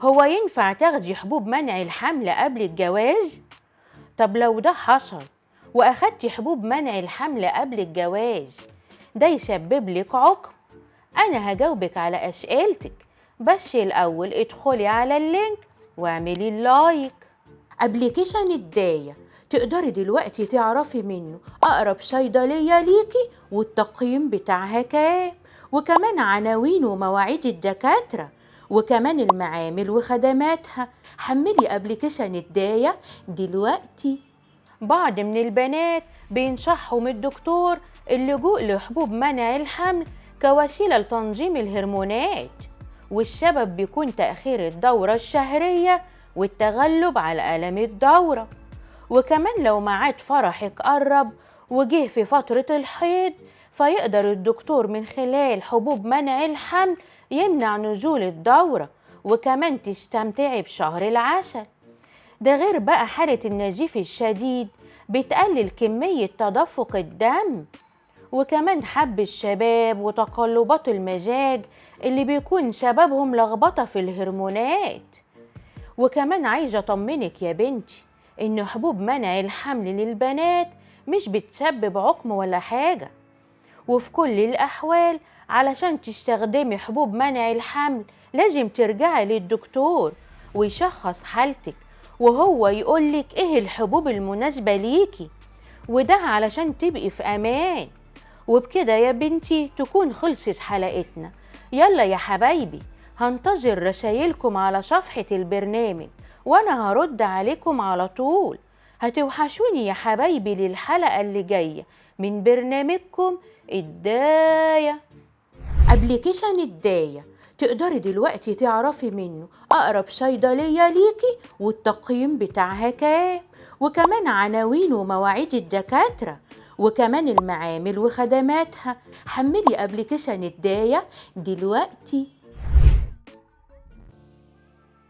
هو ينفع تاخدي حبوب منع الحمل قبل الجواز؟ طب لو ده حصل وأخدتي حبوب منع الحمل قبل الجواز، ده يسبب لك عقم؟ أنا هجاوبك على أسئلتك، بس الأول ادخلي على اللينك واعملي اللايك. أبليكيشن الداية تقدري دلوقتي تعرفي منه أقرب صيدلية ليكي والتقييم بتاعها كام، وكمان عناوين ومواعيد الدكاترة، وكمان المعامل وخدماتها. حملي أبليكيشن الداية دلوقتي. بعض من البنات بينصحهم الدكتور اللجوء لحبوب منع الحمل كوسيلة لتنظيم الهرمونات، والسبب بيكون تأخير الدورة الشهرية والتغلب على ألم الدورة. وكمان لو ميعاد فرحك قرب وجه في فترة الحيض، فيقدر الدكتور من خلال حبوب منع الحمل يمنع نزول الدورة، وكمان تستمتعي بشهر العسل. ده غير بقى حالة النزيف الشديد بتقلل كمية تدفق الدم، وكمان حب الشباب وتقلبات المزاج اللي بيكون سببهم لخبطة في الهرمونات. وكمان عايزة أطمنك يا بنتي إن حبوب منع الحمل للبنات مش بتسبب عقم ولا حاجة، وفي كل الأحوال علشان تستخدمي حبوب منع الحمل لازم ترجعي للدكتور ويشخص حالتك، وهو يقولك إيه الحبوب المناسبة ليكي، وده علشان تبقي في أمان. وبكده يا بنتي تكون خلصت حلقتنا. يلا يا حبايبي، هنتظر رسايلكم على صفحة البرنامج وأنا هرد عليكم على طول. هتوحشوني يا حبايبي للحلقة اللي جاية من برنامجكم الداية. أبليكيشن الداية تقدري دلوقتي تعرفي منه أقرب صيدلية ليكي والتقييم بتاعها كام، وكمان عناوين ومواعيد الدكاترة، وكمان المعامل وخدماتها. حملي أبليكيشن الداية دلوقتي.